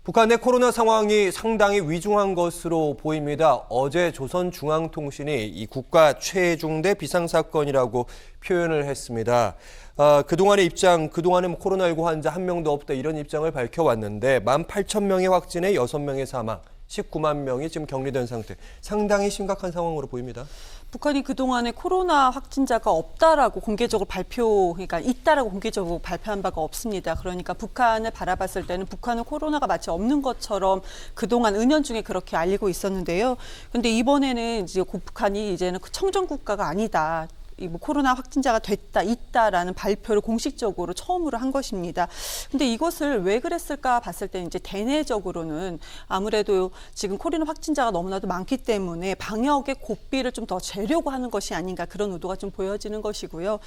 북한의 코로나 상황이 상당히 위중한 것으로 보입니다. 어제 조선중앙통신이 이 국가 최중대 비상사건이라고 표현을 했습니다. 그동안의 입장, 그동안은 코로나19 환자 한 명도 없다 이런 입장을 밝혀왔는데 18,000명의 확진에 6명의 사망, 19만 명이 지금 격리된 상태. 상당히 심각한 상황으로 보입니다. 북한이 그동안에 코로나 확진자가 없다라고 그러니까 있다라고 공개적으로 발표한 바가 없습니다. 그러니까 북한을 바라봤을 때는 북한은 코로나가 마치 없는 것처럼 그동안 은연중에 그렇게 알리고 있었는데요. 근데 이번에는 이제 북한이 이제는 청정 국가가 아니다. 코로나 확진자가 있다라는 발표를 공식적으로 처음으로 한 것입니다. 근데 이것을 왜 그랬을까 봤을 때 이제 대내적으로는 아무래도 지금 코로나 확진자가 너무나도 많기 때문에 방역의 고삐를 좀 더 재려고 하는 것이 아닌가 그런 의도가 좀 보여지는 것이고요.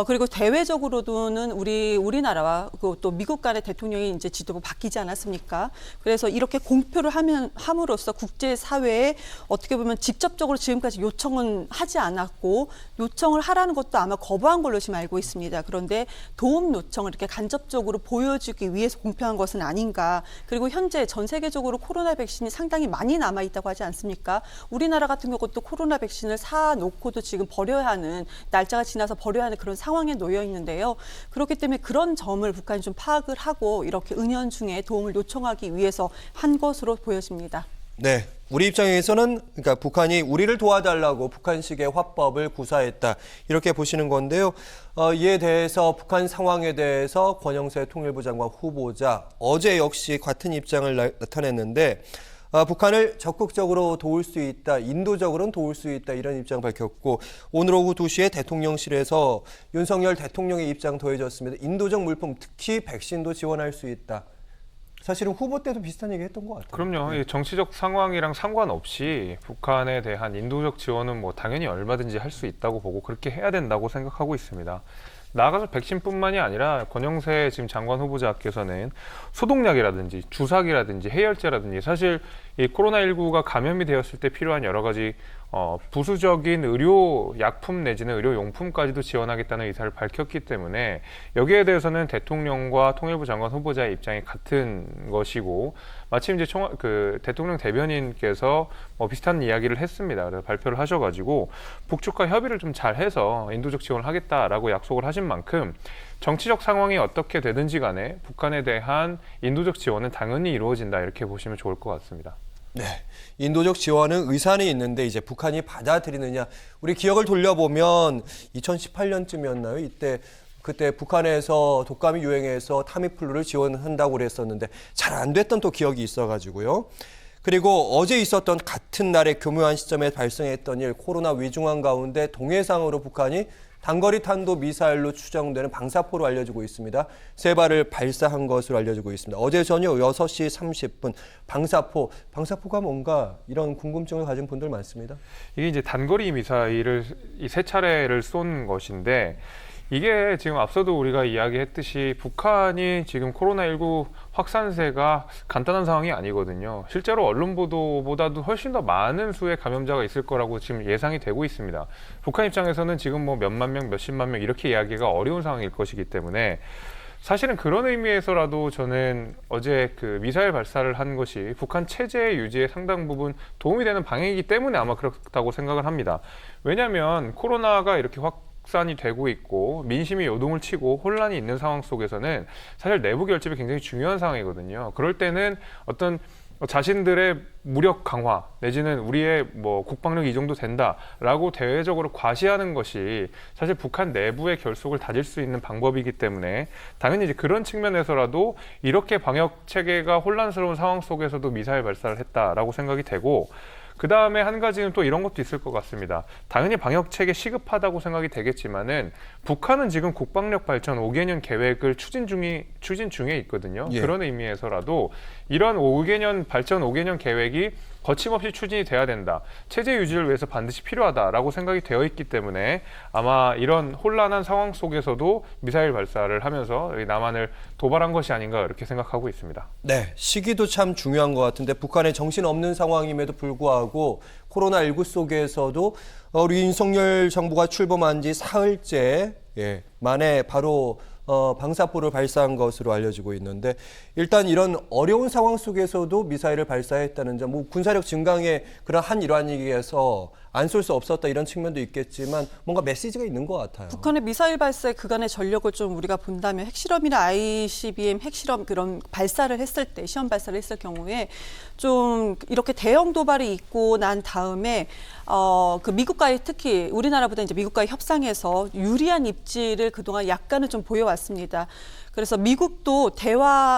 그리고 대외적으로는 우리나라와 또 미국 간의 대통령이 이제 지도부 바뀌지 않았습니까? 그래서 이렇게 공표를 함으로써 국제사회에 어떻게 보면 직접적으로 지금까지 요청은 하지 않았고 요청을 하라는 것도 아마 거부한 걸로 지금 알고 있습니다. 그런데 도움 요청을 이렇게 간접적으로 보여주기 위해서 공표한 것은 아닌가. 그리고 현재 전 세계적으로 코로나 백신이 상당히 많이 남아있다고 하지 않습니까? 우리나라 같은 경우도 코로나 백신을 사놓고도 지금 버려야 하는, 날짜가 지나서 버려야 하는 그런 상황에 놓여 있는데요. 그렇기 때문에 그런 점을 북한이 좀 파악을 하고 이렇게 은연중에 도움을 요청하기 위해서 한 것으로 보여집니다. 네, 우리 입장에서는 그러니까 북한이 우리를 도와달라고 북한식의 화법을 구사했다 이렇게 보시는 건데요. 이에 대해서 북한 상황에 대해서 권영세 통일부 장관 후보자 어제 역시 같은 입장을 나타냈는데 북한을 적극적으로 도울 수 있다, 인도적으로는 도울 수 있다 이런 입장 밝혔고 오늘 오후 2시에 대통령실에서 윤석열 대통령의 입장 더해졌습니다. 인도적 물품, 특히 백신도 지원할 수 있다. 사실은 후보 때도 비슷한 얘기 했던 것 같아요. 그럼요. 정치적 상황이랑 상관없이 북한에 대한 인도적 지원은 당연히 얼마든지 할 수 있다고 보고 그렇게 해야 된다고 생각하고 있습니다. 나아가서 백신뿐만이 아니라 권영세 지금 장관 후보자께서는 소독약이라든지 주사기라든지 해열제라든지 사실 이 코로나19가 감염이 되었을 때 필요한 여러 가지 부수적인 의료 약품 내지는 의료 용품까지도 지원하겠다는 의사를 밝혔기 때문에 여기에 대해서는 대통령과 통일부 장관 후보자의 입장이 같은 것이고 마침 이제 대통령 대변인께서 비슷한 이야기를 했습니다. 그래서 발표를 하셔가지고 북측과 협의를 좀 잘해서 인도적 지원을 하겠다라고 약속을 하신 만큼 정치적 상황이 어떻게 되든지 간에 북한에 대한 인도적 지원은 당연히 이루어진다 이렇게 보시면 좋을 것 같습니다. 네, 인도적 지원은 의사는 있는데 이제 북한이 받아들이느냐. 우리 기억을 돌려보면 2018년쯤이었나요? 그때 북한에서 독감이 유행해서 타미플루를 지원한다고 그랬었는데 잘 안 됐던 또 기억이 있어가지고요. 그리고 어제 있었던 같은 날에 교묘한 시점에 발생했던 일, 코로나 위중한 가운데 동해상으로 북한이 단거리 탄도 미사일로 추정되는 방사포로 알려지고 있습니다. 3발을 발사한 것으로 알려지고 있습니다. 어제 저녁 6시 30분 방사포가 뭔가 이런 궁금증을 가진 분들 많습니다. 이게 이제 단거리 미사일을 이 3차례를 쏜 것인데 이게 지금 앞서도 우리가 이야기했듯이 북한이 지금 코로나19 확산세가 간단한 상황이 아니거든요. 실제로 언론 보도보다도 훨씬 더 많은 수의 감염자가 있을 거라고 지금 예상이 되고 있습니다. 북한 입장에서는 지금 몇만 명, 몇십만 명 이렇게 이야기가 어려운 상황일 것이기 때문에 사실은 그런 의미에서라도 저는 어제 그 미사일 발사를 한 것이 북한 체제 유지에 상당 부분 도움이 되는 방향이기 때문에 아마 그렇다고 생각을 합니다. 왜냐하면 코로나가 이렇게 확산이 되고 있고 민심이 요동을 치고 혼란이 있는 상황 속에서는 사실 내부 결집이 굉장히 중요한 상황이거든요. 그럴 때는 어떤 자신들의 무력 강화 내지는 우리의 국방력이 이 정도 된다라고 대외적으로 과시하는 것이 사실 북한 내부의 결속을 다질 수 있는 방법이기 때문에 당연히 이제 그런 측면에서라도 이렇게 방역 체계가 혼란스러운 상황 속에서도 미사일 발사를 했다라고 생각이 되고 그 다음에 한 가지는 또 이런 것도 있을 것 같습니다. 당연히 방역체계 시급하다고 생각이 되겠지만은 북한은 지금 국방력 발전 5개년 계획을 추진 중에 있거든요. 예. 그런 의미에서라도 이런 5개년 발전 5개년 계획이 거침없이 추진이 돼야 된다. 체제 유지를 위해서 반드시 필요하다라고 생각이 되어 있기 때문에 아마 이런 혼란한 상황 속에서도 미사일 발사를 하면서 남한을 도발한 것이 아닌가 이렇게 생각하고 있습니다. 네, 시기도 참 중요한 것 같은데 북한의 정신없는 상황임에도 불구하고 코로나19 속에서도 우리 윤석열 정부가 출범한 지 사흘째 만에 바로 방사포를 발사한 것으로 알려지고 있는데 일단 이런 어려운 상황 속에서도 미사일을 발사했다는 점, 뭐 군사력 증강의 그런 한 일환이기에서 안 쏠 수 없었다 이런 측면도 있겠지만 뭔가 메시지가 있는 것 같아요. 북한의 미사일 발사의 그간의 전력을 좀 우리가 본다면 핵실험이나 ICBM 핵실험 그런 발사를 했을 때 시험 발사를 했을 경우에 좀 이렇게 대형 도발이 있고 난 다음에 그 미국과의 특히 우리나라보다 이제 미국과의 협상에서 유리한 입지를 그동안 약간은 좀 보여왔습니다. 그래서 미국도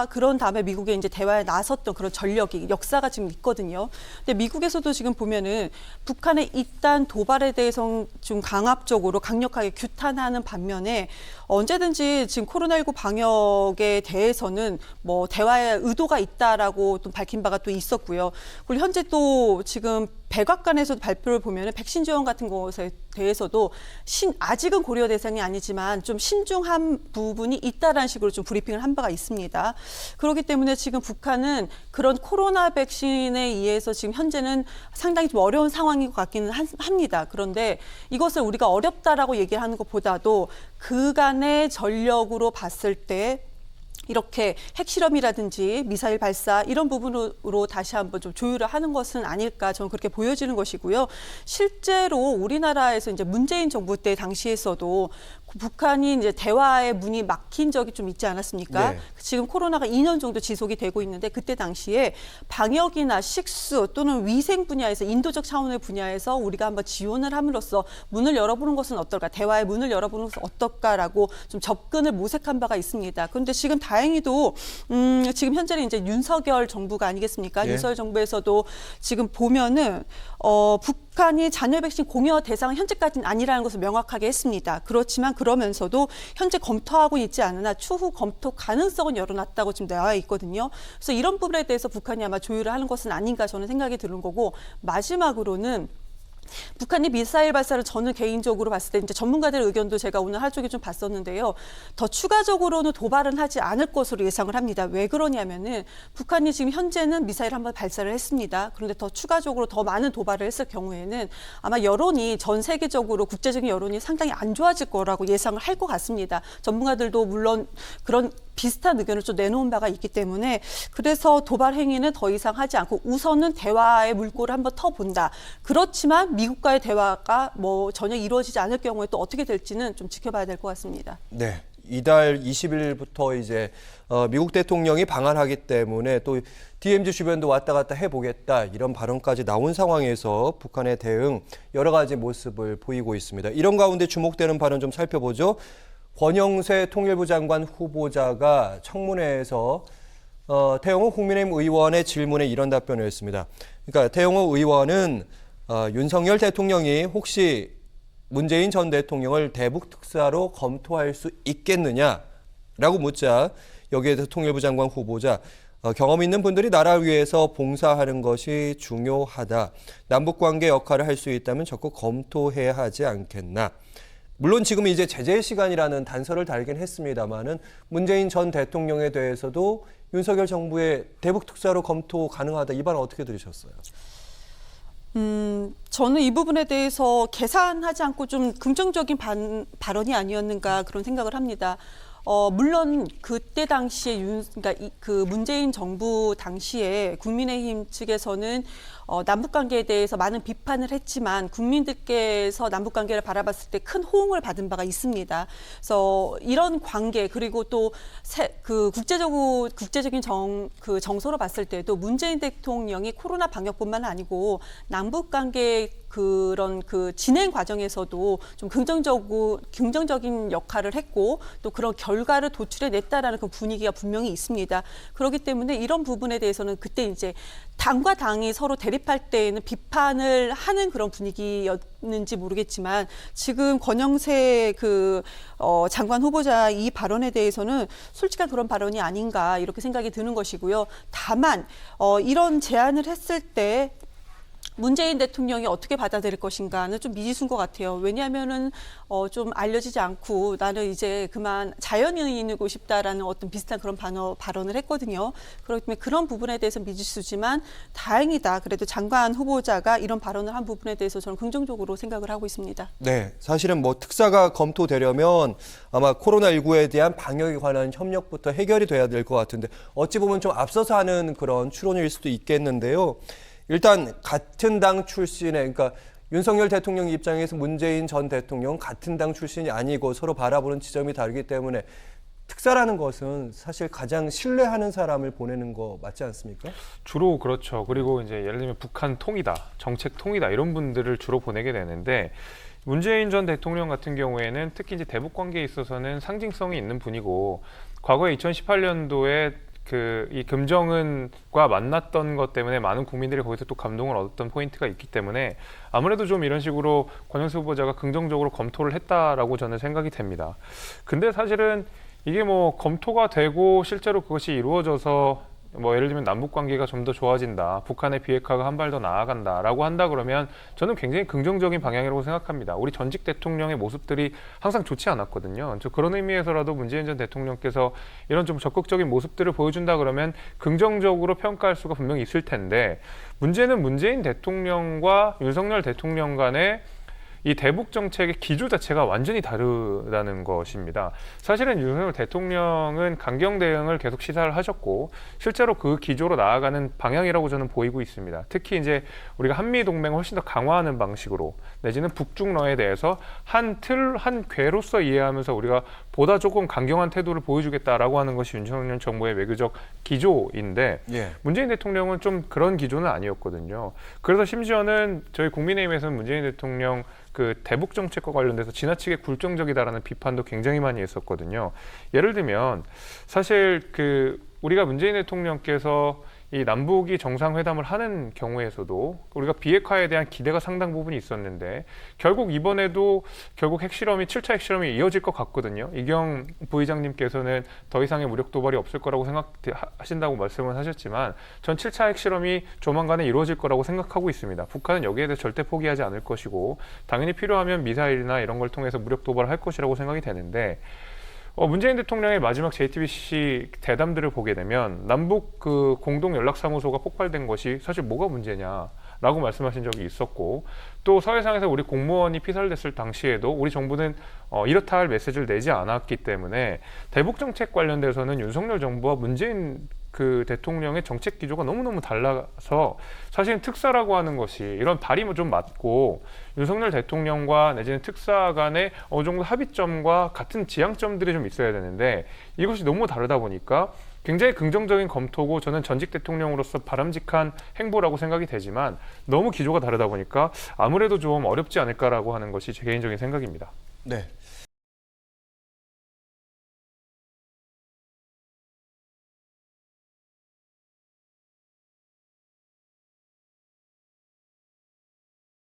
그런 다음에 미국의 이제 대화에 나섰던 그런 전력이 역사가 지금 있거든요. 근데 미국에서도 지금 보면은 북한의 이딴 도발에 대해서 좀 강력하게 규탄하는 반면에 언제든지 지금 코로나19 방역에 대해서는 뭐 대화의 의도가 있다라고 또 밝힌 바가 또 있었고요. 그리고 현재 또 지금 백악관에서도 발표를 보면은 백신 지원 같은 것에 대해서도 아직은 고려 대상이 아니지만 좀 신중한 부분이 있다라는 식으로 좀 브리핑을 한 바가 있습니다. 그렇기 때문에 지금 북한은 그런 코로나 백신에 의해서 지금 현재는 상당히 좀 어려운 상황인 것 같기는 합니다. 그런데 이것을 우리가 어렵다라고 얘기를 하는 것보다도 그간의 전력으로 봤을 때 이렇게 핵실험이라든지 미사일 발사 이런 부분으로 다시 한번 좀 조율을 하는 것은 아닐까 저는 그렇게 보여지는 것이고요. 실제로 우리나라에서 이제 문재인 정부 때 당시에서도 북한이 이제 대화의 문이 막힌 적이 좀 있지 않았습니까? 네. 지금 코로나가 2년 정도 지속이 되고 있는데 그때 당시에 방역이나 식수 또는 위생 분야에서 인도적 차원의 분야에서 우리가 한번 지원을 함으로써 문을 열어보는 것은 어떨까? 대화의 문을 열어보는 것은 어떨까라고 좀 접근을 모색한 바가 있습니다. 그런데 지금 다행히도 지금 현재는 이제 윤석열 정부가 아니겠습니까? 예. 윤석열 정부에서도 지금 보면은 북한이 잔여 백신 공여 대상은 현재까지는 아니라는 것을 명확하게 했습니다. 그렇지만 그러면서도 현재 검토하고 있지 않으나 추후 검토 가능성은 열어놨다고 지금 나와 있거든요. 그래서 이런 부분에 대해서 북한이 아마 조율을 하는 것은 아닌가 저는 생각이 드는 거고 마지막으로는 북한이 미사일 발사를 저는 개인적으로 봤을 때 이제 전문가들의 의견도 제가 오늘 하루 종일 좀 봤었는데요. 더 추가적으로는 도발은 하지 않을 것으로 예상을 합니다. 왜 그러냐면은 북한이 지금 현재는 미사일 한번 발사를 했습니다. 그런데 더 추가적으로 더 많은 도발을 했을 경우에는 아마 여론이 전 세계적으로 국제적인 여론이 상당히 안 좋아질 거라고 예상을 할 것 같습니다. 전문가들도 물론 그런 비슷한 의견을 좀 내놓은 바가 있기 때문에 그래서 도발 행위는 더 이상 하지 않고 우선은 대화의 물꼬를 한번 터본다. 그렇지만 미국과의 대화가 뭐 전혀 이루어지지 않을 경우에 또 어떻게 될지는 좀 지켜봐야 될 것 같습니다. 네. 이달 20일부터 이제 미국 대통령이 방한하기 때문에 또 DMZ 주변도 왔다 갔다 해보겠다 이런 발언까지 나온 상황에서 북한의 대응 여러 가지 모습을 보이고 있습니다. 이런 가운데 주목되는 발언 좀 살펴보죠. 권영세 통일부 장관 후보자가 청문회에서 태영호 국민의힘 의원의 질문에 이런 답변을 했습니다. 그러니까 태영호 의원은 윤석열 대통령이 혹시 문재인 전 대통령을 대북 특사로 검토할 수 있겠느냐라고 묻자 여기에 대해서 통일부 장관 후보자 경험 있는 분들이 나라를 위해서 봉사하는 것이 중요하다. 남북관계 역할을 할 수 있다면 적극 검토해야 하지 않겠나. 물론 지금 이제 제재 시간이라는 단서를 달긴 했습니다만은 문재인 전 대통령에 대해서도 윤석열 정부의 대북 특사로 검토 가능하다. 이 발언 어떻게 들으셨어요? 저는 이 부분에 대해서 계산하지 않고 좀 긍정적인 발언이 아니었는가 그런 생각을 합니다. 물론 그때 당시에 그러니까 그 문재인 정부 당시에 국민의힘 측에서는 남북 관계에 대해서 많은 비판을 했지만 국민들께서 남북 관계를 바라봤을 때 큰 호응을 받은 바가 있습니다. 그래서 이런 관계 그리고 또 그 국제적인 정서로 봤을 때도 문재인 대통령이 코로나 방역뿐만 아니고 남북 관계 그런 그 진행 과정에서도 좀 긍정적인 역할을 했고 또 그런 결과를 도출해냈다라는 그 분위기가 분명히 있습니다. 그렇기 때문에 이런 부분에 대해서는 그때 이제 당과 당이 서로 대립할 때에는 비판을 하는 그런 분위기였는지 모르겠지만 지금 권영세 장관 후보자 이 발언에 대해서는 솔직한 그런 발언이 아닌가 이렇게 생각이 드는 것이고요. 다만 이런 제안을 했을 때 문재인 대통령이 어떻게 받아들일 것인가는 좀 미지수인 것 같아요. 왜냐하면은 좀 알려지지 않고 나는 이제 그만 자연인이고 싶다라는 어떤 비슷한 그런 발언을 했거든요. 그렇기 때문에 그런 부분에 대해서 미지수지만 다행이다. 그래도 장관 후보자가 이런 발언을 한 부분에 대해서 저는 긍정적으로 생각을 하고 있습니다. 네, 사실은 뭐 특사가 검토되려면 아마 코로나19에 대한 방역에 관한 협력부터 해결이 돼야 될 것 같은데 어찌 보면 좀 앞서서 하는 그런 추론일 수도 있겠는데요. 일단 같은 당 출신의 그러니까 윤석열 대통령 입장에서 문재인 전 대통령 같은 당 출신이 아니고 서로 바라보는 지점이 다르기 때문에 특사라는 것은 사실 가장 신뢰하는 사람을 보내는 거 맞지 않습니까? 주로 그렇죠. 그리고 이제 예를 들면 북한 통이다, 정책 통이다 이런 분들을 주로 보내게 되는데 문재인 전 대통령 같은 경우에는 특히 이제 대북 관계에 있어서는 상징성이 있는 분이고 과거에 2018년도에 이 금정은과 만났던 것 때문에 많은 국민들이 거기서 또 감동을 얻었던 포인트가 있기 때문에 아무래도 좀 이런 식으로 권영수 후보자가 긍정적으로 검토를 했다라고 저는 생각이 됩니다. 근데 사실은 이게 뭐 검토가 되고 실제로 그것이 이루어져서 뭐 예를 들면 남북 관계가 좀 더 좋아진다, 북한의 비핵화가 한 발 더 나아간다라고 한다 그러면 저는 굉장히 긍정적인 방향이라고 생각합니다. 우리 전직 대통령의 모습들이 항상 좋지 않았거든요. 그런 의미에서라도 문재인 전 대통령께서 이런 좀 적극적인 모습들을 보여준다 그러면 긍정적으로 평가할 수가 분명히 있을 텐데 문제는 문재인 대통령과 윤석열 대통령 간의 이 대북 정책의 기조 자체가 완전히 다르다는 것입니다. 사실은 윤석열 대통령은 강경 대응을 계속 시사를 하셨고 실제로 그 기조로 나아가는 방향이라고 저는 보이고 있습니다. 특히 이제 우리가 한미 동맹을 훨씬 더 강화하는 방식으로 내지는 북중러에 대해서 한 궤로서 이해하면서 우리가 보다 조금 강경한 태도를 보여주겠다라고 하는 것이 윤석열 정부의 외교적 기조인데 문재인 대통령은 좀 그런 기조는 아니었거든요. 그래서 심지어는 저희 국민의힘에서는 문재인 대통령 그 대북 정책과 관련돼서 지나치게 굴종적이다라는 비판도 굉장히 많이 했었거든요. 예를 들면 사실 우리가 문재인 대통령께서 이 남북이 정상회담을 하는 경우에서도 우리가 비핵화에 대한 기대가 상당 부분이 있었는데 결국 이번에도 핵실험이 7차 핵실험이 이어질 것 같거든요. 이경 부의장님께서는 더 이상의 무력 도발이 없을 거라고 생각하신다고 말씀을 하셨지만 전 7차 핵실험이 조만간에 이루어질 거라고 생각하고 있습니다. 북한은 여기에 대해서 절대 포기하지 않을 것이고 당연히 필요하면 미사일이나 이런 걸 통해서 무력 도발을 할 것이라고 생각이 되는데 문재인 대통령의 마지막 JTBC 대담들을 보게 되면 남북 공동 연락사무소가 폭발된 것이 사실 뭐가 문제냐라고 말씀하신 적이 있었고 또 사회상에서 우리 공무원이 피살됐을 당시에도 우리 정부는 이렇다 할 메시지를 내지 않았기 때문에 대북 정책 관련돼서는 윤석열 정부와 문재인 대통령의 정책 기조가 너무너무 달라서 사실은 특사라고 하는 것이 이런 발이 좀 맞고 윤석열 대통령과 내지는 특사 간의 어느 정도 합의점과 같은 지향점들이 좀 있어야 되는데 이것이 너무 다르다 보니까 굉장히 긍정적인 검토고 저는 전직 대통령으로서 바람직한 행보라고 생각이 되지만 너무 기조가 다르다 보니까 아무래도 좀 어렵지 않을까라고 하는 것이 제 개인적인 생각입니다. 네.